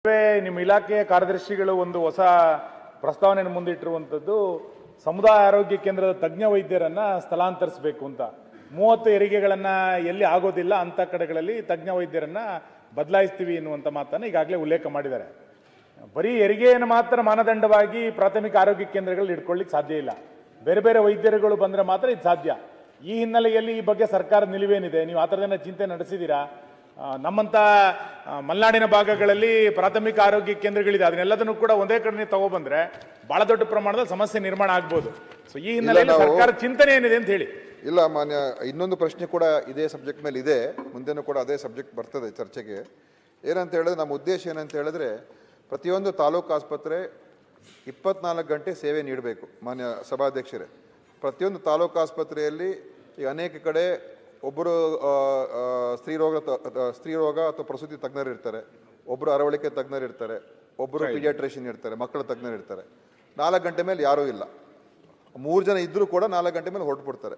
ನಿಮ್ಮ ಇಲಾಖೆಯ ಕಾರ್ಯದರ್ಶಿಗಳು ಒಂದು ಹೊಸ ಪ್ರಸ್ತಾವನೆಯನ್ನು ಮುಂದಿಟ್ಟಿರುವಂಥದ್ದು ಸಮುದಾಯ ಆರೋಗ್ಯ ಕೇಂದ್ರದ ತಜ್ಞ ವೈದ್ಯರನ್ನ ಸ್ಥಳಾಂತರಿಸಬೇಕು ಅಂತ. 30 ಹೆರಿಗೆಗಳನ್ನ ಎಲ್ಲಿ ಆಗೋದಿಲ್ಲ ಅಂತ ಕಡೆಗಳಲ್ಲಿ ತಜ್ಞ ವೈದ್ಯರನ್ನ ಬದಲಾಯಿಸ್ತೀವಿ ಎನ್ನುವಂಥ ಮಾತನ್ನು ಈಗಾಗಲೇ ಉಲ್ಲೇಖ ಮಾಡಿದ್ದಾರೆ. ಬರೀ ಹೆರಿಗೆಯನ್ನು ಮಾತ್ರ ಮಾನದಂಡವಾಗಿ ಪ್ರಾಥಮಿಕ ಆರೋಗ್ಯ ಕೇಂದ್ರಗಳಲ್ಲಿ ಇಟ್ಕೊಳ್ಳಿಕ್ಕೆ ಸಾಧ್ಯ ಇಲ್ಲ. ಬೇರೆ ಬೇರೆ ವೈದ್ಯರುಗಳು ಬಂದರೆ ಮಾತ್ರ ಇದು ಸಾಧ್ಯ. ಈ ಹಿನ್ನೆಲೆಯಲ್ಲಿ ಈ ಬಗ್ಗೆ ಸರ್ಕಾರದ ನಿಲುವೇನಿದೆ? ನೀವು ಆ ಥರದನ್ನ ಚಿಂತೆ ನಡೆಸಿದ್ದೀರಾ? ನಮ್ಮಂಥ ಮಲೆನಾಡಿನ ಭಾಗಗಳಲ್ಲಿ ಪ್ರಾಥಮಿಕ ಆರೋಗ್ಯ ಕೇಂದ್ರಗಳಿದೆ, ಅದನ್ನೆಲ್ಲದನ್ನು ಕೂಡ ಒಂದೇ ಕಡೆ ತಗೊಬಂದ್ರೆ ಬಹಳ ದೊಡ್ಡ ಪ್ರಮಾಣದ ಸಮಸ್ಯೆ ನಿರ್ಮಾಣ ಆಗ್ಬೋದು. ಸೊ ಈ ಹಿನ್ನೆಲೆಯಲ್ಲಿ ಸರ್ಕಾರದ ಚಿಂತನೆ ಏನಿದೆ ಅಂತ ಹೇಳಿ. ಇಲ್ಲ ಮಾನ್ಯ, ಇನ್ನೊಂದು ಪ್ರಶ್ನೆ ಕೂಡ ಇದೇ ಸಬ್ಜೆಕ್ಟ್ ಮೇಲೆ ಇದೆ, ಮುಂದೆನೂ ಕೂಡ ಅದೇ ಸಬ್ಜೆಕ್ಟ್ ಬರ್ತದೆ ಚರ್ಚೆಗೆ. ಏನಂತ ಹೇಳಿದ್ರೆ, ನಮ್ಮ ಉದ್ದೇಶ ಏನಂತ ಹೇಳಿದ್ರೆ, ಪ್ರತಿಯೊಂದು ತಾಲೂಕು ಆಸ್ಪತ್ರೆ 24 ಗಂಟೆ ಸೇವೆ ನೀಡಬೇಕು. ಮಾನ್ಯ ಸಭಾಧ್ಯಕ್ಷರೇ, ಪ್ರತಿಯೊಂದು ತಾಲೂಕು ಆಸ್ಪತ್ರೆಯಲ್ಲಿ ಈಗ ಅನೇಕ ಕಡೆ ಒಬ್ಬರು ಸ್ತ್ರೀರೋಗ ಅಥವಾ ಪ್ರಸೂತಿ ತಜ್ಞರು ಇರ್ತಾರೆ, ಒಬ್ಬರು ಅರವಳಿಕೆ ತಜ್ಞರು ಇರ್ತಾರೆ, ಒಬ್ಬರು ಪೀಡಿಯಾಟ್ರಿಷಿಯನ್ ಇರ್ತಾರೆ, ಮಕ್ಕಳ ತಜ್ಞರು ಇರ್ತಾರೆ. 4 ಗಂಟೆ ಮೇಲೆ ಯಾರೂ ಇಲ್ಲ. 3 ಜನ ಇದ್ದರೂ ಕೂಡ 4 ಗಂಟೆ ಮೇಲೆ ಹೊರಟುಬಿಡ್ತಾರೆ.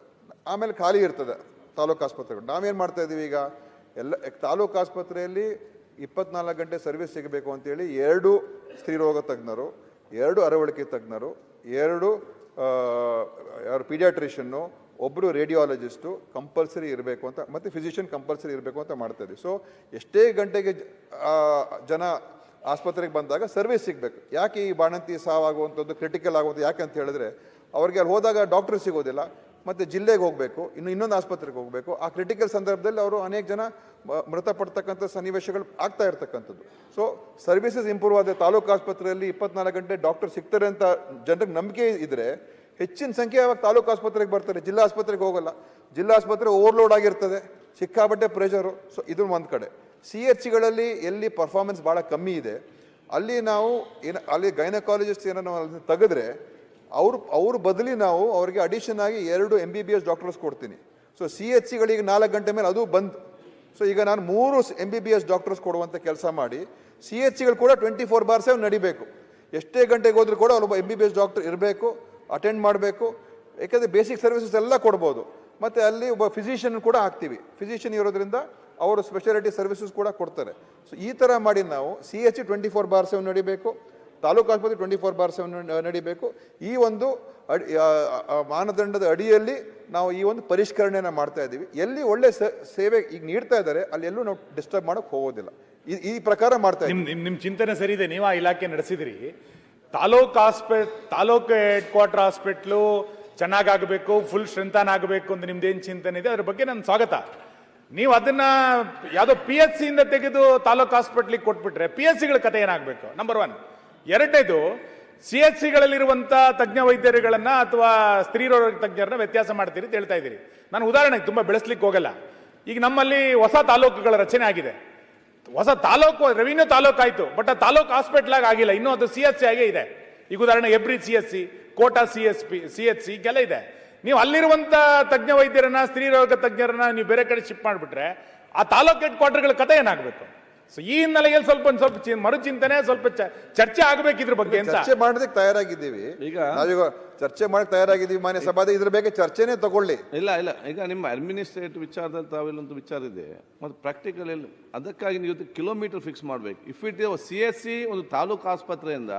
ಆಮೇಲೆ ಖಾಲಿ ಇರ್ತದೆ ತಾಲೂಕು ಆಸ್ಪತ್ರೆಗಳು. ನಾವೇನು ಮಾಡ್ತಾ ಇದ್ದೀವಿ ಈಗ, ಎಲ್ಲ ತಾಲೂಕು ಆಸ್ಪತ್ರೆಯಲ್ಲಿ 24 ಗಂಟೆ ಸರ್ವಿಸ್ ಸಿಗಬೇಕು ಅಂತೇಳಿ 2 ಸ್ತ್ರೀರೋಗ ತಜ್ಞರು, 2 ಅರವಳಿಕೆ ತಜ್ಞರು, 2 ಪೀಡಿಯಾಟ್ರಿಷಿಯನ್ನು, ಒಬ್ಬರು ರೇಡಿಯಾಲಜಿಸ್ಟು ಕಂಪಲ್ಸರಿ ಇರಬೇಕು ಅಂತ, ಮತ್ತು ಫಿಸಿಷಿಯನ್ ಕಂಪಲ್ಸರಿ ಇರಬೇಕು ಅಂತ ಮಾಡ್ತಾ ಇದ್ದೀವಿ. ಸೊ ಎಷ್ಟೇ ಗಂಟೆಗೆ ಜನ ಆಸ್ಪತ್ರೆಗೆ ಬಂದಾಗ ಸರ್ವಿಸ್ ಸಿಗಬೇಕು. ಯಾಕೆ ಈ ಬಾಣಂತಿ ಸಾವಾಗುವಂಥದ್ದು ಕ್ರಿಟಿಕಲ್ ಆಗುವಂಥದ್ದು ಯಾಕೆ ಅಂತ ಹೇಳಿದ್ರೆ, ಅವ್ರಿಗೆ ಅಲ್ಲಿ ಹೋದಾಗ ಡಾಕ್ಟರ್ ಸಿಗೋದಿಲ್ಲ, ಮತ್ತು ಜಿಲ್ಲೆಗೆ ಹೋಗಬೇಕು, ಇನ್ನೊಂದು ಆಸ್ಪತ್ರೆಗೆ ಹೋಗಬೇಕು. ಆ ಕ್ರಿಟಿಕಲ್ ಸಂದರ್ಭದಲ್ಲಿ ಅವರು ಅನೇಕ ಜನ ಮೃತಪಡ್ತಕ್ಕಂಥ ಸನ್ನಿವೇಶಗಳು ಆಗ್ತಾ ಇರ್ತಕ್ಕಂಥದ್ದು. ಸೊ ಸರ್ವಿಸಸ್ ಇಂಪ್ರೂವ್ ಆದ ತಾಲೂಕು ಆಸ್ಪತ್ರೆಯಲ್ಲಿ 24 ಗಂಟೆ ಡಾಕ್ಟರ್ ಸಿಗ್ತಾರೆ ಅಂತ ಜನರಿಗೆ ನಂಬಿಕೆ ಇದ್ದರೆ ಹೆಚ್ಚಿನ ಸಂಖ್ಯೆ ಆವಾಗ ತಾಲೂಕು ಆಸ್ಪತ್ರೆಗೆ ಬರ್ತಾರೆ, ಜಿಲ್ಲಾ ಆಸ್ಪತ್ರೆಗೆ ಹೋಗಲ್ಲ. ಜಿಲ್ಲಾ ಆಸ್ಪತ್ರೆ ಓವರ್ಲೋಡ್ ಆಗಿರ್ತದೆ, ಸಿಕ್ಕಾಬಟ್ಟೆ ಪ್ರೆಷರು. ಸೊ ಇದು ಒಂದು ಕಡೆ. CHCಗಳಲ್ಲಿ ಎಲ್ಲಿ ಪರ್ಫಾರ್ಮೆನ್ಸ್ ಭಾಳ ಕಮ್ಮಿ ಇದೆ, ಅಲ್ಲಿ ನಾವು ಅಲ್ಲಿ ಗೈನಕಾಲಜಿಸ್ಟ್ ಏನೋ ತೆಗೆದ್ರೆ ಅವ್ರ ಬದಲಿ ನಾವು ಅವ್ರಿಗೆ ಅಡಿಷನ್ ಆಗಿ 2 MBBS ಡಾಕ್ಟರ್ಸ್ ಕೊಡ್ತೀನಿ. ಸೊ CHCಗಳಿಗೆ 4 ಗಂಟೆ ಮೇಲೆ ಅದು ಬಂದು, ಸೊ ಈಗ ನಾನು 3 MBBS ಡಾಕ್ಟರ್ಸ್ ಕೊಡುವಂಥ ಕೆಲಸ ಮಾಡಿ CHCಗಳು ಕೂಡ 24/7 ನಡಿಬೇಕು. ಎಷ್ಟೇ ಗಂಟೆಗೆ ಹೋದ್ರೂ ಕೂಡ ಒಬ್ಬ MBBS ಡಾಕ್ಟರ್ ಇರಬೇಕು, ಅಟೆಂಡ್ ಮಾಡಬೇಕು. ಯಾಕಂದರೆ ಬೇಸಿಕ್ ಸರ್ವಿಸಸ್ ಎಲ್ಲ ಕೊಡ್ಬೋದು. ಮತ್ತು ಅಲ್ಲಿ ಒಬ್ಬ ಫಿಸಿಷಿಯನ್ ಕೂಡ ಹಾಕ್ತೀವಿ. ಫಿಸಿಷಿಯನ್ ಇರೋದ್ರಿಂದ ಅವರು ಸ್ಪೆಷಾಲಿಟಿ ಸರ್ವಿಸಸ್ ಕೂಡ ಕೊಡ್ತಾರೆ. ಸೊ ಈ ಥರ ಮಾಡಿ ನಾವು CHC 24/7 ನಡಿಬೇಕು, ತಾಲೂಕು ಆಸ್ಪತ್ರೆ 24/7 ನಡಿಬೇಕು. ಈ ಒಂದು ಮಾನದಂಡದ ಅಡಿಯಲ್ಲಿ ನಾವು ಈ ಒಂದು ಪರಿಷ್ಕರಣೆಯನ್ನು ಮಾಡ್ತಾ ಇದ್ದೀವಿ. ಎಲ್ಲಿ ಒಳ್ಳೆ ಸೇವೆ ಈಗ ನೀಡ್ತಾ ಇದ್ದಾರೆ ಅಲ್ಲಿ ಎಲ್ಲೂ ನಾವು ಡಿಸ್ಟರ್ಬ್ ಮಾಡೋಕ್ಕೆ ಹೋಗೋದಿಲ್ಲ. ಈ ಪ್ರಕಾರ ಮಾಡ್ತಾ ಇದ್ದೀವಿ. ನಿಮ್ಮ ಚಿಂತನೆ ಸರಿ ಇದೆ, ನೀವು ಆ ಇಲಾಖೆ ನಡೆಸಿದ್ರಿ. ತಾಲೂಕು ಹೆಡ್ ಕ್ವಾರ್ಟರ್ ಹಾಸ್ಪಿಟ್ಲು ಚೆನ್ನಾಗಬೇಕು, ಫುಲ್ ಸ್ಟ್ರೆಂಥನ್ ಆಗಬೇಕು ಅಂತ ನಿಮ್ದೇನು ಚಿಂತನೆ ಇದೆ ಅದ್ರ ಬಗ್ಗೆ ನನ್ನ ಸ್ವಾಗತ. ನೀವು ಅದನ್ನ ಯಾವುದೋ PHC ಇಂದ ತೆಗೆದು ತಾಲೂಕು ಹಾಸ್ಪಿಟ್ಲಿಗೆ ಕೊಟ್ಬಿಟ್ರೆ PHCಗಳ ಕತೆ ಏನಾಗಬೇಕು? ನಂಬರ್ 1. ಎರಡನೇದು, CHCಗಳಲ್ಲಿರುವಂಥ ತಜ್ಞ ವೈದ್ಯರುಗಳನ್ನ ಅಥವಾ ಸ್ತ್ರೀರೋಗ ತಜ್ಞರನ್ನ ವ್ಯತ್ಯಾಸ ಮಾಡ್ತೀರಿ ಅಂತ ಹೇಳ್ತಾ ಇದ್ದೀರಿ. ನಾನು ಉದಾಹರಣೆಗೆ ತುಂಬ ಬೆಳೆಸ್ಲಿಕ್ಕೆ ಹೋಗಲ್ಲ. ಈಗ ನಮ್ಮಲ್ಲಿ ಹೊಸ ತಾಲೂಕುಗಳ ರಚನೆ ಆಗಿದೆ. ಹೊಸ ತಾಲೂಕು ರೆವಿನ್ಯೂ ತಾಲೂಕು ಆಯ್ತು, ಬಟ್ ಆ ತಾಲೂಕು ಹಾಸ್ಪಿಟಲ್ ಆಗಿ ಆಗಿಲ್ಲ, ಇನ್ನೂ ಅದು CHC ಆಗೇ ಇದೆ. ಈಗ ಉದಾಹರಣೆ ಹೆಬ್ರಿ CHC, ಕೋಟಾ CHC ಈಗೆಲ್ಲ ಇದೆ. ನೀವು ಅಲ್ಲಿರುವಂತ ತಜ್ಞ ವೈದ್ಯರನ್ನ, ಸ್ತ್ರೀರೋಗ ತಜ್ಞರನ್ನ ನೀವು ಬೇರೆ ಕಡೆ ಶಿಫ್ಟ್ ಮಾಡಿಬಿಟ್ರೆ ಆ ತಾಲೂಕು ಹೆಡ್ ಕ್ವಾರ್ಟರ್ಗಳ ಕತೆ ಏನಾಗಬೇಕು? ಸೊ ಈ ಹಿನ್ನೆಲೆಯಲ್ಲಿ ಸ್ವಲ್ಪ ಮರುಚಿಂತನೆ, ಸ್ವಲ್ಪ ಚರ್ಚೆ ಆಗಬೇಕು ಇದ್ರ ಬಗ್ಗೆ. ಚರ್ಚೆ ಮಾಡೋದಕ್ಕೆ ತಯಾರಾಗಿದ್ದೀವಿ. ಈಗ ನಾವೀಗ ಚರ್ಚೆ ಮಾಡಕ್ಕೆ ತಯಾರಾಗಿದ್ದೀವಿ. ಮಾನ್ಯ ಸಭಾದ ಇದ್ರ ಬಗ್ಗೆ ಚರ್ಚೆನೇ ತಗೊಳ್ಳಿ. ಇಲ್ಲ, ಈಗ ನಿಮ್ಮ ಅಡ್ಮಿನಿಸ್ಟ್ರೇಟಿವ್ ವಿಚಾರದಲ್ಲಿ ತಾವೆಲ್ಲೊಂದು ವಿಚಾರ ಇದೆ, ಮತ್ತು ಪ್ರಾಕ್ಟಿಕಲ್ ಎಲ್ಲ ಅದಕ್ಕಾಗಿ ನೀವು ಕಿಲೋಮೀಟರ್ ಫಿಕ್ಸ್ ಮಾಡಬೇಕು. ಇಫ್ ಇಟ್ CHC ಒಂದು ತಾಲೂಕು ಆಸ್ಪತ್ರೆಯಿಂದ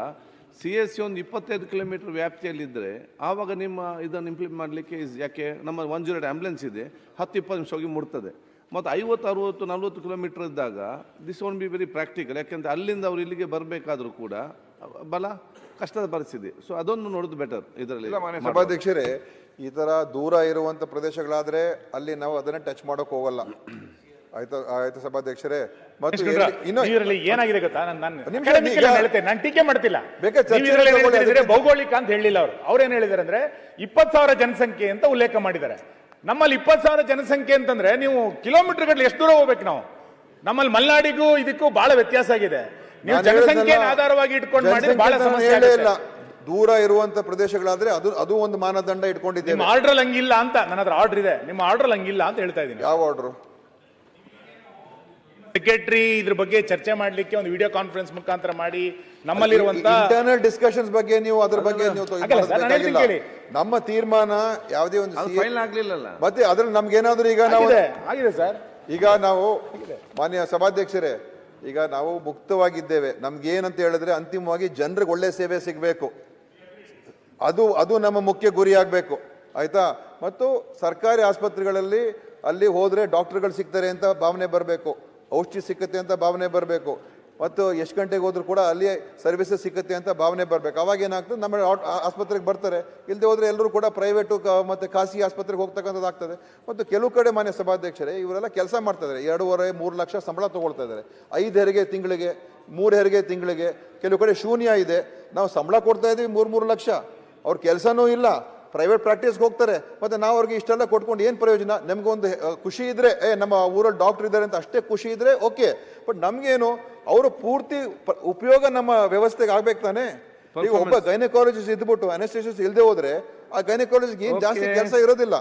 CHC ಒಂದು 25 ಕಿಲೋಮೀಟರ್ ವ್ಯಾಪ್ತಿಯಲ್ಲಿದ್ದರೆ ಆವಾಗ ನಿಮ್ಮ ಇದನ್ನು ಇಂಪ್ಲಿಮೆಂಟ್ ಮಾಡಲಿಕ್ಕೆ ಯಾಕೆ ನಮ್ಮ 108 ಆಂಬ್ಯುಲೆನ್ಸ್ ಇದೆ, 10-20 ನಿಮಿಷ ಹೋಗಿ ಮುಡ್ತದೆ. ಮತ್ತು 50-60-40 ಕಿಲೋಮೀಟರ್ ಇದ್ದಾಗ this one be very practical. ಯಾಕೆಂದರೆ ಅಲ್ಲಿಂದ ಅವರು ಇಲ್ಲಿಗೆ ಬರಬೇಕಾದ್ರೂ ಕೂಡ ಬಲ ಕಷ್ಟದ ಪರಿಸ್ಥಿತಿ. ಸೊ ಅದನ್ನು ನೋಡೋದು ಬೆಟರ್ ಇದರಲ್ಲಿ. ಸಭಾಧ್ಯಕ್ಷರೇ, ಈ ಥರ ದೂರ ಇರುವಂಥ ಪ್ರದೇಶಗಳಾದರೆ ಅಲ್ಲಿ ನಾವು ಅದನ್ನು ಟಚ್ ಮಾಡೋಕೆ ಹೋಗಲ್ಲ. ಆಯ್ತು ಸಭಾಧ್ಯಕ್ಷರೇ. ಮತ್ತು ಏನಾಗಿದೆ ಗೊತ್ತಾ, ನಾನು ಟೀಕೆ ಮಾಡ್ತಿಲ್ಲ, ಭೌಗೋಳಿಕ ಅಂತ ಹೇಳಿಲ್ಲ ಅವರು. ಅವ್ರೇನ್ ಹೇಳಿದಾರೆ ಅಂದ್ರೆ 20,000 ಜನಸಂಖ್ಯೆ ಅಂತ ಉಲ್ಲೇಖ ಮಾಡಿದ್ದಾರೆ. ನಮ್ಮಲ್ಲಿ 20,000 ಜನಸಂಖ್ಯೆ ಅಂತಂದ್ರೆ ನೀವು ಕಿಲೋಮೀಟರ್ ಗಟ್ಟಲೆ ಎಷ್ಟು ದೂರ ಹೋಗ್ಬೇಕು ನಾವು? ನಮ್ಮಲ್ಲಿ ಮಲೆನಾಡಿಗೂ ಇದಕ್ಕೂ ಬಹಳ ವ್ಯತ್ಯಾಸ ಆಗಿದೆ. ನೀವು ಜನಸಂಖ್ಯೆ ಆಧಾರವಾಗಿ ಇಟ್ಕೊಂಡು ಮಾಡಿದ್ರೆ ಬಹಳ ಸಮಸ್ಯೆ ಇಲ್ಲ. ದೂರ ಇರುವಂತ ಪ್ರದೇಶಗಳಾದ್ರೆ ಅದು ಒಂದು ಮಾನದಂಡ ಇಟ್ಕೊಂಡಿದ್ದೇವೆ. ನಿಮ್ಮ ಆರ್ಡರ್ ಹಂಗಿಲ್ಲ ಅಂತ, ನನ್ನ ಹತ್ರ ಆರ್ಡರ್ ಇದೆ, ನಿಮ್ಮ ಆರ್ಡರ್ ಹಂಗಿಲ್ಲ ಅಂತ ಹೇಳ್ತಾ ಇದ್ದೀನಿ. ಯಾವ ಆರ್ಡರ್? ಸೆಕ್ರೆಟರಿ ಇದ್ರ ಬಗ್ಗೆ ಚರ್ಚೆ ಮಾಡ್ಲಿಕ್ಕೆ ಒಂದು ವಿಡಿಯೋ ಕಾನ್ಫರೆನ್ಸ್ ಮುಖಾಂತರ ಮಾಡಿ ನಮ್ಮಲ್ಲಿರುವಂತ ಇಂಟರ್ನಲ್ ಡಿಸ್ಕಷನ್ಸ್ ಬಗ್ಗೆ ನೀವು ಅದ್ರ ಬಗ್ಗೆ ನಮ್ಮ ತೀರ್ಮಾನ ಯಾವುದೇ ಒಂದು ಫೈಲ್ ಆಗ್ಲಿಲ್ಲ. ಮತ್ತೆ ಅದ್ರಲ್ಲಿ ನಮ್ಗೆ ಏನಾದ್ರು ಈಗ ನಾವು ಆಗಿದೆ ಸರ್. ಈಗ ನಾವು ಮಾನ್ಯ ಸಭಾಧ್ಯಕ್ಷರೇ ಈಗ ನಾವು ಮುಕ್ತವಾಗಿದ್ದೇವೆ. ನಮ್ಗೆ ಏನಂತ ಹೇಳಿದ್ರೆ ಅಂತಿಮವಾಗಿ ಜನರಿಗೆ ಒಳ್ಳೆ ಸೇವೆ ಸಿಗಬೇಕು, ಅದು ನಮ್ಮ ಮುಖ್ಯ ಗುರಿ ಆಗಬೇಕು, ಆಯ್ತಾ. ಮತ್ತು ಸರ್ಕಾರಿ ಆಸ್ಪತ್ರೆಗಳಲ್ಲಿ ಅಲ್ಲಿ ಹೋದ್ರೆ ಡಾಕ್ಟರ್ಗಳು ಸಿಗ್ತಾರೆ ಅಂತ ಭಾವನೆ ಬರಬೇಕು, ಔಷಧಿ ಸಿಕ್ಕತ್ತೆ ಅಂತ ಭಾವನೆ ಬರಬೇಕು, ಮತ್ತು ಎಷ್ಟು ಗಂಟೆಗೆ ಹೋದ್ರು ಕೂಡ ಅಲ್ಲಿ ಸರ್ವಿಸಸ್ ಸಿಕ್ಕತ್ತೆ ಅಂತ ಭಾವನೆ ಬರಬೇಕು. ಅವಾಗ ಏನಾಗ್ತದೆ, ನಮ್ಮ ಆಸ್ಪತ್ರೆಗೆ ಬರ್ತಾರೆ, ಇಲ್ಲದೆ ಹೋದ್ರೆ ಎಲ್ಲರೂ ಕೂಡ ಪ್ರೈವೇಟು ಮತ್ತು ಖಾಸಗಿ ಆಸ್ಪತ್ರೆಗೆ ಹೋಗ್ತಕ್ಕಂಥದ್ದು ಆಗ್ತದೆ. ಮತ್ತು ಕೆಲವು ಕಡೆ ಮಾನ್ಯ ಸಭಾಧ್ಯಕ್ಷರೇ ಇವರೆಲ್ಲ ಕೆಲಸ ಮಾಡ್ತಾ ಇದ್ದಾರೆ, 2.5-3 ಲಕ್ಷ ಸಂಬಳ ತೊಗೊಳ್ತಾ ಇದ್ದಾರೆ, 5 ಹೆರಿಗೆ ತಿಂಗಳಿಗೆ, 3 ಹೆರಿಗೆ ತಿಂಗಳಿಗೆ, ಕೆಲವು ಕಡೆ ಶೂನ್ಯ ಇದೆ. ನಾವು ಸಂಬಳ ಕೊಡ್ತಾ ಇದ್ದೀವಿ 3 ಲಕ್ಷ, ಅವ್ರ ಕೆಲಸನೂ ಇಲ್ಲ, ಪ್ರೈವೇಟ್ ಪ್ರಾಕ್ಟೀಸ್ಗೆ ಹೋಗ್ತಾರೆ. ಮತ್ತು ನಾವು ಅವ್ರಿಗೆ ಇಷ್ಟೆಲ್ಲ ಕೊಟ್ಕೊಂಡು ಏನು ಪ್ರಯೋಜನ? ನಮಗೊಂದು ಖುಷಿ ಇದ್ರೆ ನಮ್ಮ ಊರಲ್ಲಿ ಡಾಕ್ಟರ್ ಇದ್ದಾರೆ ಅಂತ ಅಷ್ಟೇ ಖುಷಿ ಇದ್ರೆ ಓಕೆ, ಬಟ್ ನಮಗೇನು ಅವರು ಪೂರ್ತಿ ಉಪಯೋಗ ನಮ್ಮ ವ್ಯವಸ್ಥೆಗೆ ಆಗ್ಬೇಕು ತಾನೆ. ಈಗ ಒಬ್ಬ ಗೈನಕಾಲಜಿಸ್ಟ್ ಇದ್ಬಿಟ್ಟು ಅನೆಸ್ಥೆಸಿಸ್ಟ್ ಇಲ್ಲದೆ ಹೋದ್ರೆ ಆ ಗೈನಕಾಲಜಿಗೆ ಏನು ಜಾಸ್ತಿ ಕೆಲಸ ಇರೋದಿಲ್ಲ.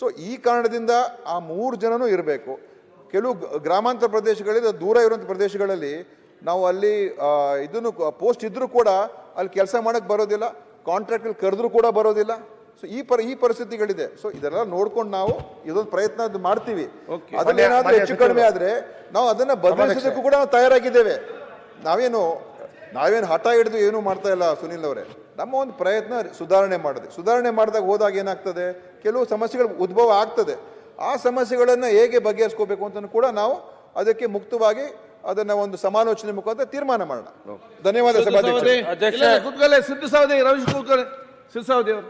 ಸೊ ಈ ಕಾರಣದಿಂದ ಆ 3 ಜನನೂ ಇರಬೇಕು. ಕೆಲವು ಗ್ರಾಮಾಂತರ ಪ್ರದೇಶಗಳಲ್ಲಿ, ದೂರ ಇರುವಂಥ ಪ್ರದೇಶಗಳಲ್ಲಿ ನಾವು ಅಲ್ಲಿ ಇದನ್ನು ಪೋಸ್ಟ್ ಇದ್ರೂ ಕೂಡ ಅಲ್ಲಿ ಕೆಲಸ ಮಾಡಕ್ ಬರೋದಿಲ್ಲ, ಕಾಂಟ್ರಾಕ್ಟ್ ಕರೆದ್ರೂ ಕೂಡ ಬರೋದಿಲ್ಲ. ಸೊ ಈ ಪರಿಸ್ಥಿತಿಗಳಿದೆ. ಸೊ ಇದೆಲ್ಲ ನೋಡ್ಕೊಂಡು ನಾವು ಇದೊಂದು ಪ್ರಯತ್ನ ಮಾಡ್ತೀವಿ. ಅದನ್ನೇನಾದ್ರೂ ಹೆಚ್ಚು ಕಡಿಮೆ ಆದ್ರೆ ನಾವು ಅದನ್ನ ಬದಲಿಸೋದಕ್ಕೂ ಕೂಡ ನಾವು ತಯಾರಾಗಿದ್ದೇವೆ. ನಾವೇನು ಹಠ ಹಿಡಿದು ಏನು ಮಾಡ್ತಾ ಇಲ್ಲ ಸುನಿಲ್ ಅವರೇ. ನಮ್ಮ ಒಂದು ಪ್ರಯತ್ನ ಸುಧಾರಣೆ ಮಾಡಿದಾಗ ಹೋದಾಗ ಏನಾಗ್ತದೆ, ಕೆಲವು ಸಮಸ್ಯೆಗಳು ಉದ್ಭವ ಆಗ್ತದೆ. ಆ ಸಮಸ್ಯೆಗಳನ್ನ ಹೇಗೆ ಬಗೆಹರಿಸ್ಕೋಬೇಕು ಅಂತ ಕೂಡ ನಾವು ಅದಕ್ಕೆ ಮುಕ್ತವಾಗಿ ಅದನ್ನ ಒಂದು ಸಮಾಲೋಚನೆ ಮುಖಾಂತರ ತೀರ್ಮಾನ ಮಾಡೋಣ. ಧನ್ಯವಾದ ಸಭಾಧ್ಯಕ್ಷರೇ. ಸಿದ್ದು ಸವದಿ, ರವೀಶ್ ಕುಲಕರ್ಣಿ, ಸಿದ್ದು ಸವದಿ ಅವರು.